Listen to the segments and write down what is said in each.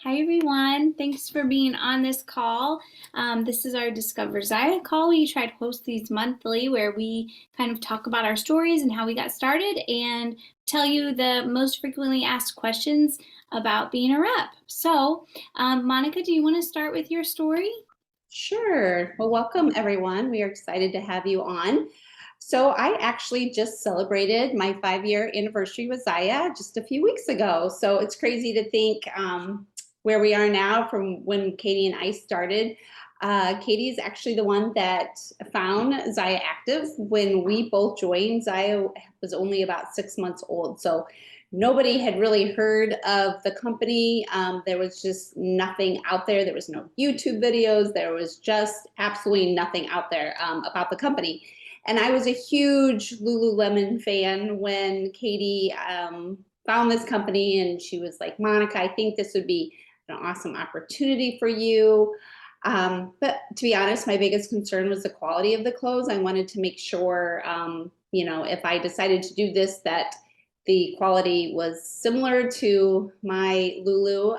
Hi, everyone. Thanks for being on this call. This is our Discover Zyia call. We try to host these monthly where we kind of talk about our stories and how we got started and tell you the most frequently asked questions about being a rep. So, Monica, do you want to start with your story? Sure. Well, welcome everyone. We are excited to have you on. So I actually just celebrated my 5-year anniversary with Zyia just a few weeks ago. So it's crazy to think where we are now from when Katie and I started. Katie is actually the one that found Zyia active. When we both joined, Zyia was only about 6 months old. So nobody had really heard of the company. There was just nothing out there. There was no YouTube videos. There was just absolutely nothing out there about the company. And I was a huge Lululemon fan when Katie found this company, and she was like, Monica, I think this would be an awesome opportunity for you. But to be honest, my biggest concern was the quality of the clothes. I wanted to make sure, if I decided to do this, that the quality was similar to my Lulu.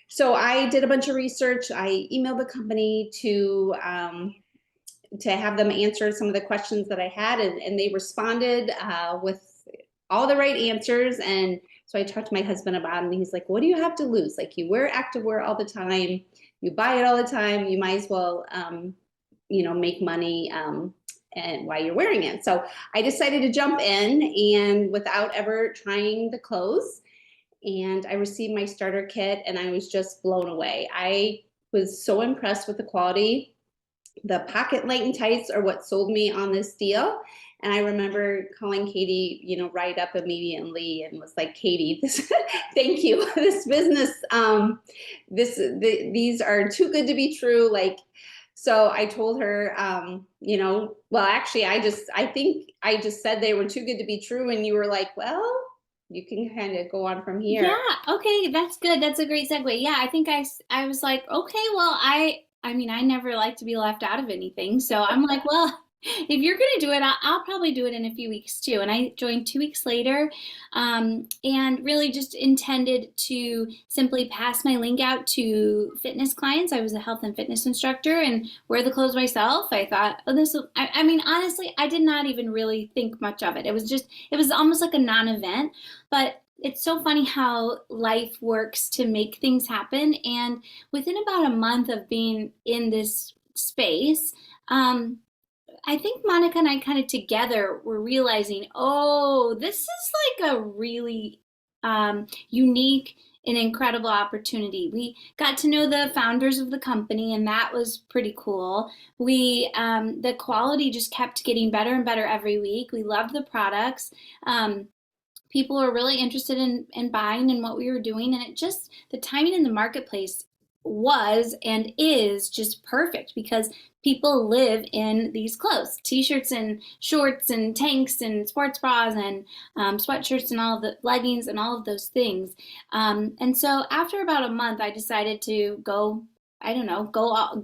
So I did a bunch of research. I emailed the company to have them answer some of the questions that I had, and they responded with all the right answers. And so I talked to my husband about it, and he's like, what do you have to lose? Like, you wear activewear all the time, you buy it all the time, you might as well make money and while you're wearing it. So I decided to jump in, and without ever trying the clothes, and I received my starter kit, and I was just blown away. I was so impressed with the quality. The pocket light tights are what sold me on this deal. And I remember calling Katie, right up immediately, and was like, Katie, this, thank you. This business, these are too good to be true. Like, so I told her, well, actually, I think I just said they were too good to be true. And you were like, well, you can kind of go on from Yeah, here. okay, that's good. That's a great segue. Yeah, I think I was like, okay, well, I mean, I never like to be left out of anything. So I'm like, well, if you're gonna do it, I'll probably do it in a few weeks too. And I joined 2 weeks later, and really just intended to simply pass my link out to fitness clients. I was a health and fitness instructor and wear the clothes myself. I thought, oh, I mean, honestly, I did not even really think much of it. It was almost like a non-event, but it's so funny how life works to make things happen. And within about a month of being in this space, I think Monica and I kind of together were realizing, oh, this is like a really unique and incredible opportunity. We got to know the founders of the company, and that was pretty cool. The quality just kept getting better and better every week. We loved the products. People were really interested in buying and what we were doing, and the timing in the marketplace was and is just perfect because people live in these clothes, t-shirts and shorts and tanks and sports bras and sweatshirts and all of the leggings and all of those things. And so after about a month I decided to go, I don't know,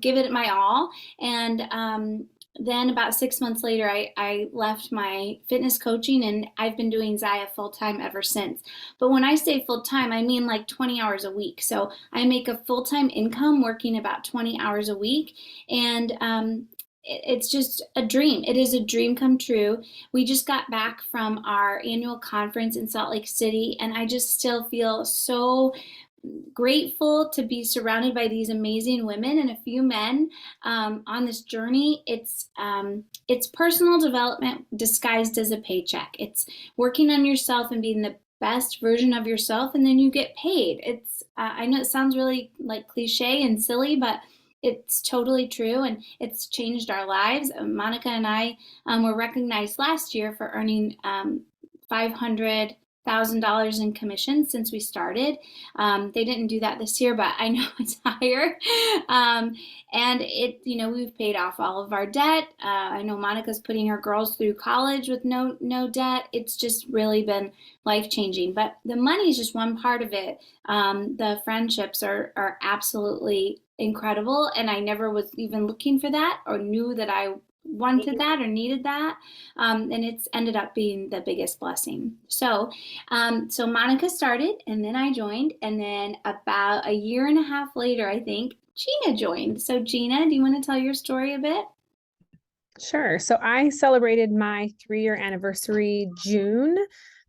give it my all. And then about 6 months later, I left my fitness coaching, and I've been doing Zyia full time ever since. But when I say full time, I mean like 20 hours a week. So I make a full time income working about 20 hours a week. And it's just a dream. It is a dream come true. We just got back from our annual conference in Salt Lake City, and I just still feel so grateful to be surrounded by these amazing women and a few men on this journey. It's personal development disguised as a paycheck. It's working on yourself and being the best version of yourself, and then you get paid. I know it sounds really like cliche and silly, but it's totally true, and it's changed our lives. Monica and I were recognized last year for earning 500,000 in commissions since we started. They didn't do that this year, but I know it's higher. And we've paid off all of our debt. I know Monica's putting her girls through college with no debt. It's just really been life changing. But the money is just one part of it. The friendships are absolutely incredible, and I never was even looking for that or knew that I wanted that or needed that. And it's ended up being the biggest blessing. So Monica started, and then I joined, and then about a year and a half later, I think Gina joined. So Gina, do you want to tell your story a bit? Sure. So I celebrated my 3-year anniversary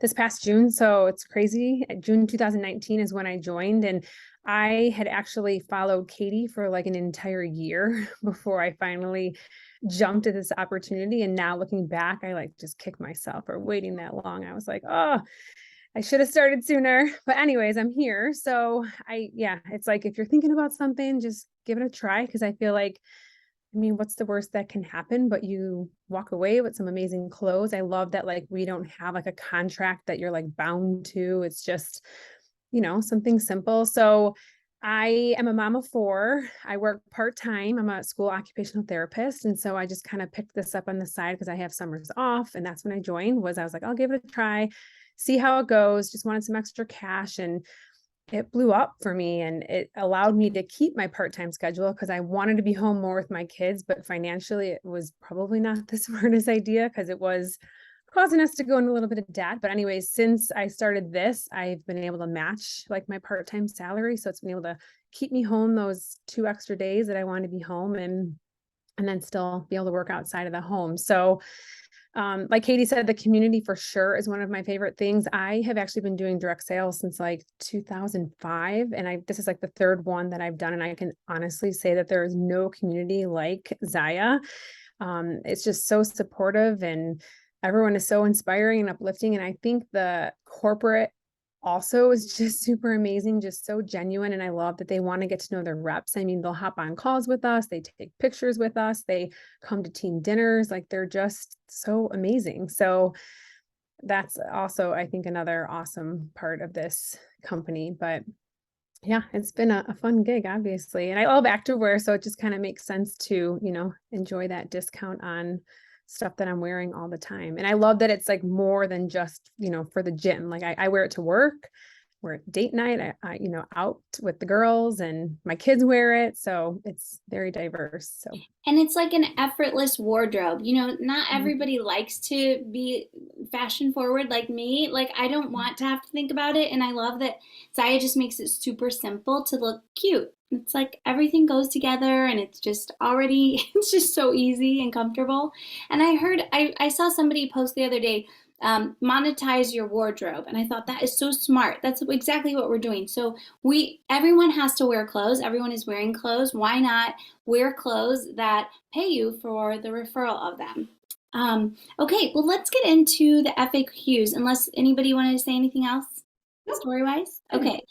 this past June. So it's crazy. June 2019 is when I joined, and I had actually followed Katie for like an entire year before I finally jumped at this opportunity. And now looking back, I like just kick myself for waiting that long. I was like, oh, I should have started sooner. But anyways, I'm here. So yeah, it's like if you're thinking about something, just give it a try, because I feel like, I mean, what's the worst that can happen? But you walk away with some amazing clothes. I love that, like, we don't have like a contract that you're like bound to. It's just, something simple. So I am a mom of 4. I work part-time. I'm a school occupational therapist. And so I just kind of picked this up on the side because I have summers off. And that's when I joined. I was like, I'll give it a try, see how it goes. Just wanted some extra cash, and it blew up for me, and it allowed me to keep my part-time schedule because I wanted to be home more with my kids, but financially it was probably not the smartest idea because it was causing us to go into a little bit of debt. But anyways, since I started this, I've been able to match like my part-time salary. So it's been able to keep me home those 2 extra days that I want to be home, and then still be able to work outside of the home. So like Katie said, the community for sure is one of my favorite things. I have actually been doing direct sales since like 2005, and this is like the 3rd one that I've done. And I can honestly say that there is no community like Zyia. It's just so supportive, and everyone is so inspiring and uplifting. And I think the corporate also is just super amazing, just so genuine. And I love that they want to get to know their reps. I mean, they'll hop on calls with us, they take pictures with us, they come to team dinners. Like, they're just so amazing. So that's also, I think, another awesome part of this company. But yeah, it's been a fun gig, obviously. And I love activewear, so it just kind of makes sense to, enjoy that discount on stuff that I'm wearing all the time. And I love that it's like more than just, for the gym. Like, I wear it to work, wear it date night, out with the girls, and my kids wear it. So it's very diverse. So. And it's like an effortless wardrobe. Not everybody likes to be fashion forward like me. Like, I don't want to have to think about it. And I love that Zyia just makes it super simple to look cute. It's like everything goes together, and it's just it's just so easy and comfortable. And I saw somebody post the other day, monetize your wardrobe. And I thought that is so smart. That's exactly what we're doing. So everyone has to wear clothes. Everyone is wearing clothes. Why not wear clothes that pay you for the referral of them? Okay, well, let's get into the FAQs, unless anybody wanted to say anything else story-wise. Okay.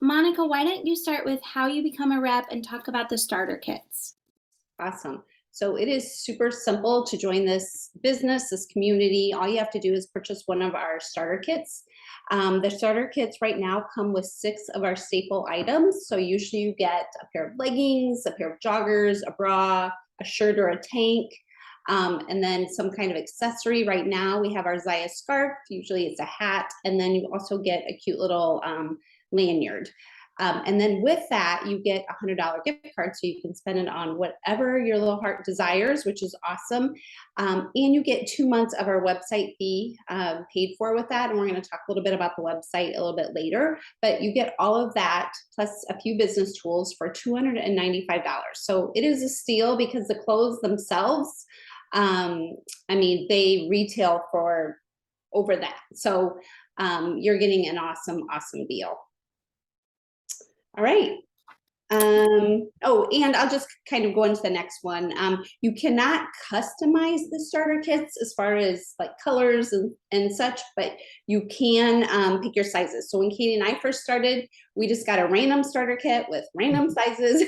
Monica, why don't you start with how you become a rep and talk about the starter kits? Awesome. So it is super simple to join this business, this community. All you have to do is purchase one of our starter kits. The starter kits right now come with 6 of our staple items. So usually you get a pair of leggings, a pair of joggers, a bra, a shirt or a tank, and then some kind of accessory. Right now we have our Zyia scarf. Usually it's a hat. And then you also get a cute little lanyard. And then with that, you get a $100 gift card, so you can spend it on whatever your little heart desires, which is awesome. And you get 2 months of our website fee paid for with that. And we're going to talk a little bit about the website a little bit later. But you get all of that plus a few business tools for $295. So it is a steal, because the clothes themselves, they retail for over that. So you're getting an awesome deal. All right. And I'll just kind of go into the next one. You cannot customize the starter kits as far as like colors and such, but you can pick your sizes. So when Katie and I first started, we just got a random starter kit with random sizes.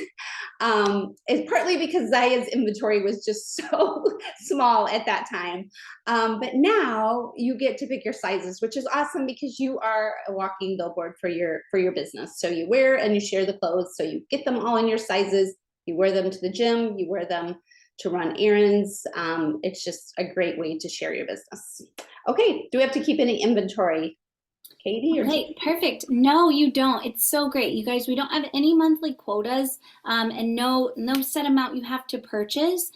It's partly because Zyia's inventory was just so small at that time. But now you get to pick your sizes, which is awesome, because you are a walking billboard for your business. So you wear and you share the clothes. So you get them all in your sizes. You wear them to the gym. You wear them to run errands. It's just a great way to share your business. Okay, do we have to keep any inventory, Katie or Okay, perfect. No, you don't. It's so great. You guys, we don't have any monthly quotas, and no set amount you have to purchase.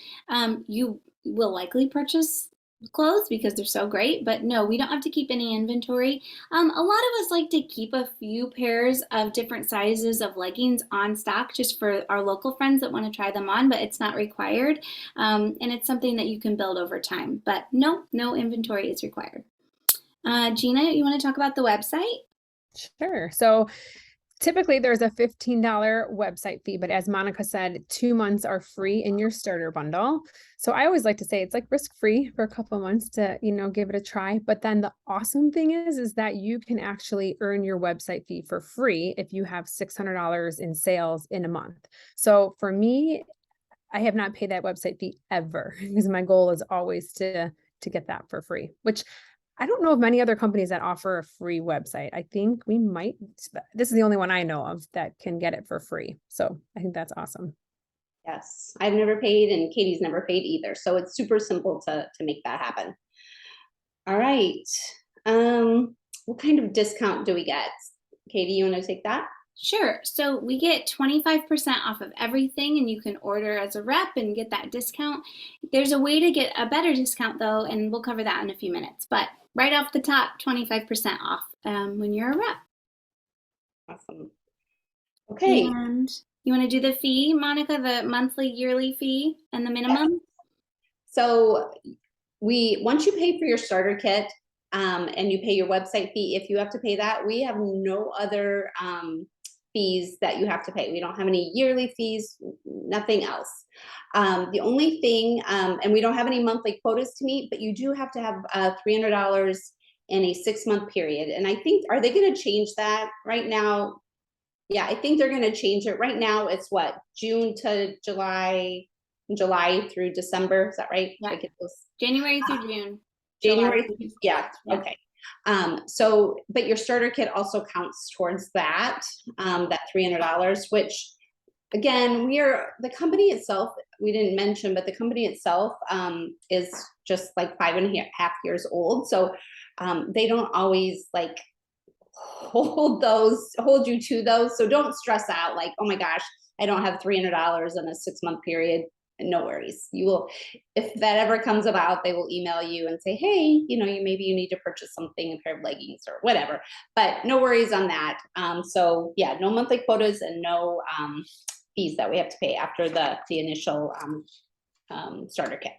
You will likely purchase clothes because they're so great, but no, we don't have to keep any inventory. A lot of us like to keep a few pairs of different sizes of leggings on stock just for our local friends that want to try them on, but it's not required. And it's something that you can build over time. But no inventory is required. Gina, you want to talk about the website? Sure. So typically there's a $15 website fee, but as Monica said, 2 months are free in your starter bundle. So I always like to say it's like risk-free for a couple of months to, give it a try. But then the awesome thing is that you can actually earn your website fee for free if you have $600 in sales in a month. So for me, I have not paid that website fee ever because my goal is always to get that for free, which I don't know of many other companies that offer a free website. I think we might, this is the only one I know of that can get it for free. So I think that's awesome. Yes, I've never paid and Katie's never paid either. So it's super simple to make that happen. All right. What kind of discount do we get? Katie, you want to take that? Sure. So we get 25% off of everything, and you can order as a rep and get that discount. There's a way to get a better discount, though, and we'll cover that in a few minutes. But right off the top, 25% off when you're a rep. Awesome. Okay. And you want to do the fee, Monica, the monthly, yearly fee, and the minimum? So once you pay for your starter kit, and you pay your website fee, if you have to pay that, we have no other fees that you have to pay. We don't have any yearly fees, nothing else. The only thing, and we don't have any monthly quotas to meet, but you do have to have $300 in a 6-month period. And I think, are they going to change that right now? Yeah, I think they're going to change it. Right now, it's what, June to July through December. Is that right? Yeah. Like January through June. January. Yeah. Yeah. Okay. So, but your starter kit also counts towards that, that $300, which again, the company itself, we didn't mention, but the company itself, is just like 5.5 years old. So, they don't always like hold you to those. So don't stress out like, oh my gosh, I don't have $300 in a 6-month period. No worries. You will, if that ever comes about, they will email you and say, hey, maybe you need to purchase something, a pair of leggings or whatever, but no worries on that. So yeah, no monthly quotas and no fees that we have to pay after the initial starter kit.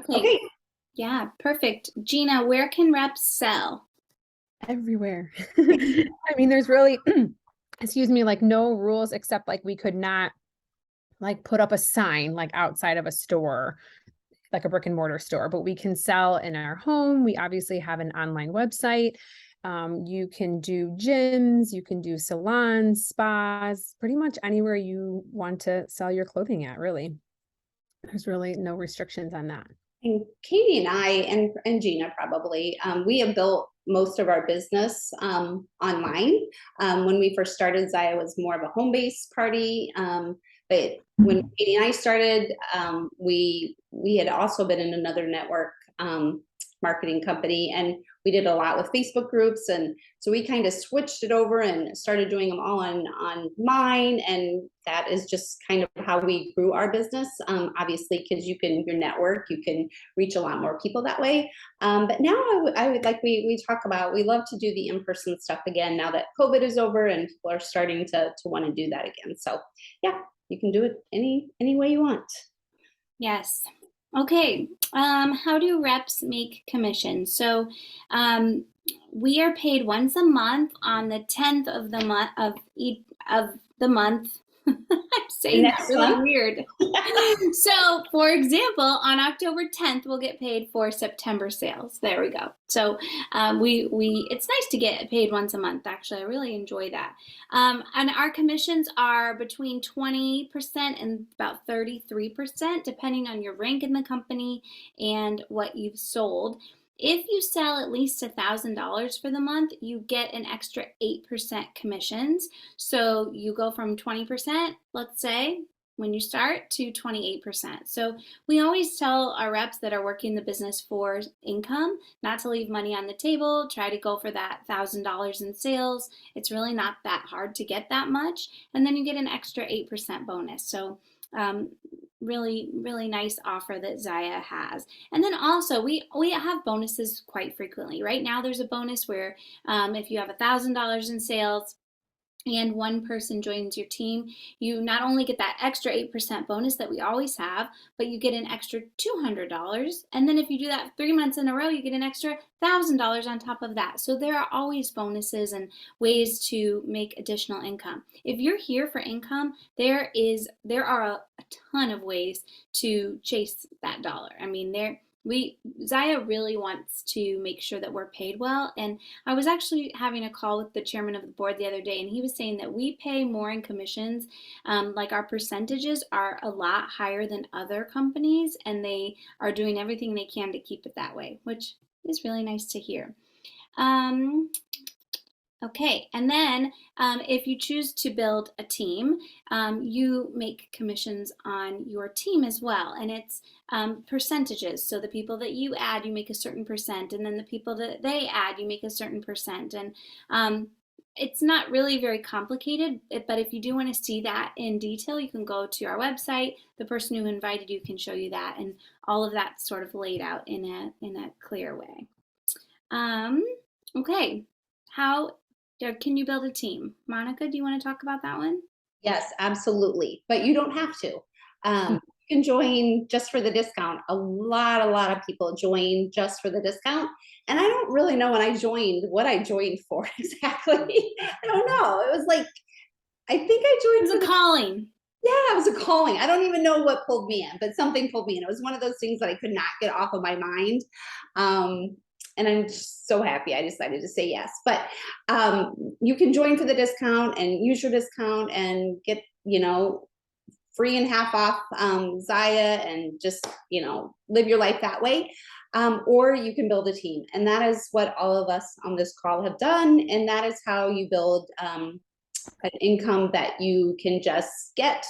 Okay. Yeah, perfect. Gina, where can reps sell? Everywhere. I mean, there's really, excuse me, like no rules except like we could not like put up a sign like outside of a store, like a brick and mortar store, but we can sell in our home. We obviously have an online website. You can do gyms, you can do salons, spas, pretty much anywhere you want to sell your clothing at, really. There's really no restrictions on that. And Katie and I, and Gina probably, we have built most of our business online. When we first started, Zyia was more of a home-based party. But when Katie and I started, we had also been in another network marketing company, and we did a lot with Facebook groups, and so we kind of switched it over and started doing them all on mine, and that is just kind of how we grew our business. Obviously, because your network, you can reach a lot more people that way. But now I would like we talk about, we love to do the in-person stuff again now that COVID is over and people are starting to want to do that again. So yeah, you can do it any way you want. Yes. Okay. How do reps make commissions? So we are paid once a month on the 10th of the month. I'm saying that really weird. So, for example, on October 10th, we'll get paid for September sales. There we go. So, it's nice to get paid once a month. Actually, I really enjoy that. And our commissions are between 20% and about 33%, depending on your rank in the company and what you've sold. If you sell at least $1,000 for the month, you get an extra 8% commissions. So you go from 20%, let's say, when you start to 28%. So we always tell our reps that are working the business for income not to leave money on the table. Try to go for that $1,000 in sales. It's really not that hard to get that much. And then you get an extra 8% bonus. So really, really nice offer that Zyia has. And then also we have bonuses quite frequently. Right now there's a bonus where if you have $1,000 in sales and one person joins your team, you not only get that extra 8% bonus that we always have, but you get an extra $200. And then if you do that 3 months in a row, you get an extra $1,000 on top of that. So there are always bonuses and ways to make additional income. If you're here for income, there are a ton of ways to chase that dollar. I mean, Zyia really wants to make sure that we're paid well. And I was actually having a call with the chairman of the board the other day, and he was saying that we pay more in commissions. Like our percentages are a lot higher than other companies, and they are doing everything they can to keep it that way, which is really nice to hear. Okay, and then if you choose to build a team, you make commissions on your team as well, and it's percentages. So the people that you add, you make a certain percent, and then the people that they add, you make a certain percent. And it's not really very complicated, but if you do want to see that in detail, you can go to our website. The person who invited you can show you that, and all of that's sort of laid out in a clear way. Okay, can you build a team? Monica, do you want to talk about that one? Yes, absolutely. But you don't have to. You can join just for the discount. A lot of people join just for the discount. And I don't really know when I joined what I joined for exactly. I don't know. It was like, I think I joined It was a calling. Yeah, it was a calling. I don't even know what pulled me in, but something pulled me in. It was one of those things that I could not get off of my mind. And I'm just so happy I decided to say yes. But you can join for the discount and use your discount and get, free and half off Zyia and just, live your life that way. Or you can build a team. And that is what all of us on this call have done. And that is how you build an income that you can just get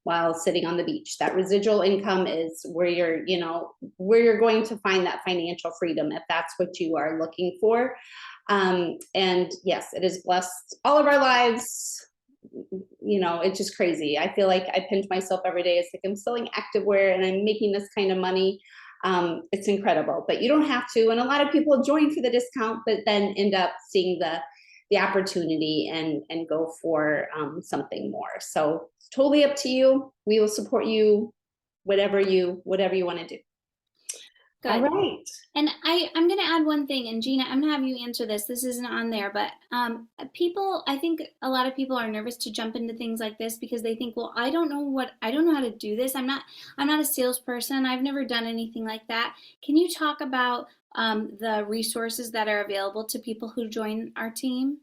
while sitting on the beach. That residual income is where you're going to find that financial freedom if that's what you are looking for. And yes, it has blessed all of our lives. It's just crazy. I feel like I pinch myself every day. It's like I'm selling activewear and I'm making this kind of money. It's incredible, but you don't have to. And a lot of people join for the discount, but then end up seeing the opportunity and go for something more. So it's totally up to you. We will support you, whatever you want to do. Good. All right. And I'm going to add one thing, and Gina, I'm going to have you answer this. This isn't on there, but I think a lot of people are nervous to jump into things like this because they think, well, I don't know how to do this. I'm not a salesperson. I've never done anything like that. Can you talk about the resources that are available to people who join our team?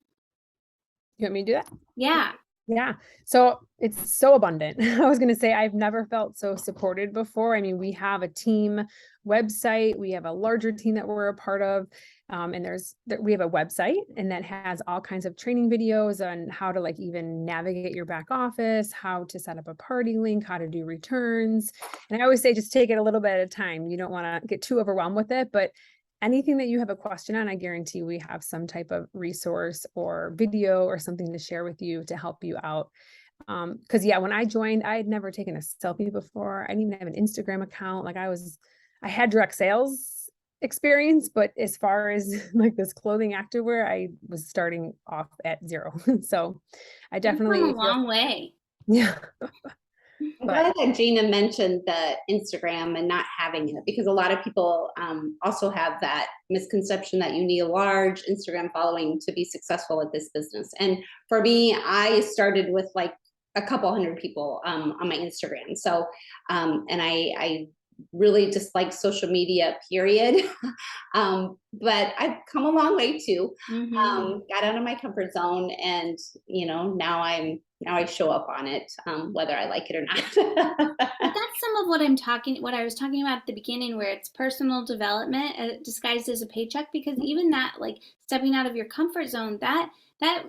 You want me to do that? Yeah. Yeah. So it's so abundant. I was going to say, I've never felt so supported before. I mean, we have a team website. We have a larger team that we're a part of. And we have a website, and that has all kinds of training videos on how to even navigate your back office, how to set up a party link, how to do returns. And I always say, just take it a little bit at a time. You don't want to get too overwhelmed with it, but anything that you have a question on, I guarantee we have some type of resource or video or something to share with you to help you out. Because when I joined, I had never taken a selfie before. I didn't even have an Instagram account. I had direct sales experience, but as far as this clothing activewear, I was starting off at zero. So I definitely You've come a long way. Yeah. I'm glad that Gina mentioned the Instagram and not having it, because a lot of people also have that misconception that you need a large Instagram following to be successful at this business. And for me, I started with a couple hundred people on my Instagram. So, and I really dislike social media, period. But I've come a long way too. Got out of my comfort zone, and now I show up on it, whether I like it or not. But that's some of what I was talking about at the beginning, where it's personal development disguised as a paycheck, because even that, stepping out of your comfort zone, that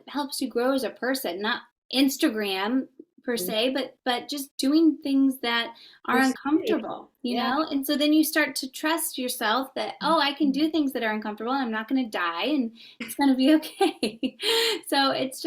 helps you grow as a person. Not Instagram per se, but just doing things that are You're uncomfortable, you Yeah. know? And so then you start to trust yourself that, oh, I can do things that are uncomfortable and I'm not going to die and it's going to be okay. So it's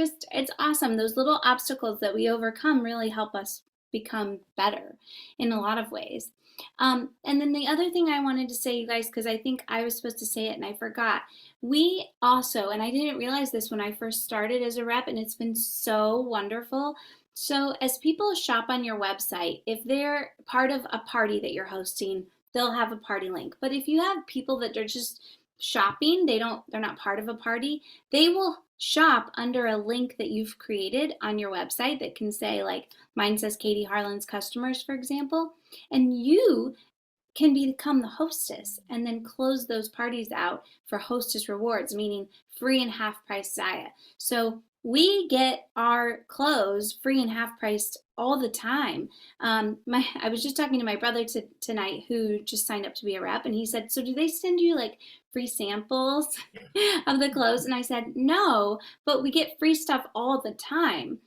awesome. Those little obstacles that we overcome really help us become better in a lot of ways. And then the other thing I wanted to say, you guys, because I think I was supposed to say it and I forgot, we also, and I didn't realize this when I first started as a rep, and it's been so wonderful. So, as people shop on your website, if they're part of a party that you're hosting, they'll have a party link. But if you have people that are just shopping, they're not part of a party, they will shop under a link that you've created on your website that can say, like, mine says Katie Harlan's customers, for example, and you can become the hostess and then close those parties out for hostess rewards, meaning free and half price Zyia. So we get our clothes free and half priced all the time. I was just talking to my brother tonight who just signed up to be a rep, and he said, "So do they send you like free samples of the clothes?" And I said, "No, but we get free stuff all the time."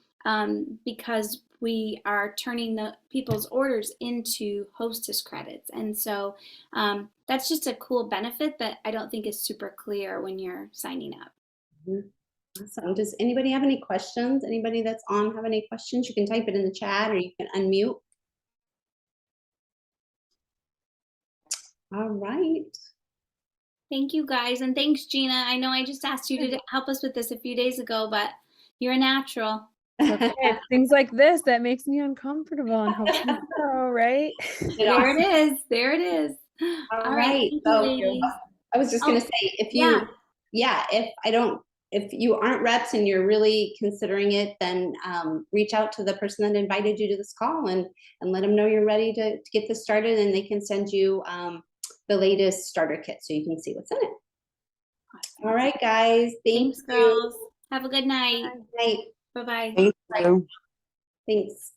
Because we are turning the people's orders into hostess credits. And so that's just a cool benefit that I don't think is super clear when you're signing up. Awesome. Does anybody have any questions? Anybody that's on have any questions? You can type it in the chat or you can unmute. All right. Thank you guys. And thanks, Gina. I know I just asked you to help us with this a few days ago, but you're a natural. It's things like this that makes me uncomfortable and helps me grow, right? There it is. There it is. All right. Thank you, So ladies. I was just going to say, if you, if you aren't reps and you're really considering it, then reach out to the person that invited you to this call and let them know you're ready to get this started, and they can send you the latest starter kit so you can see what's in it. Awesome. All right, guys. Thanks, girls. Have a good night. Night. Bye-bye. Thank you. Thanks.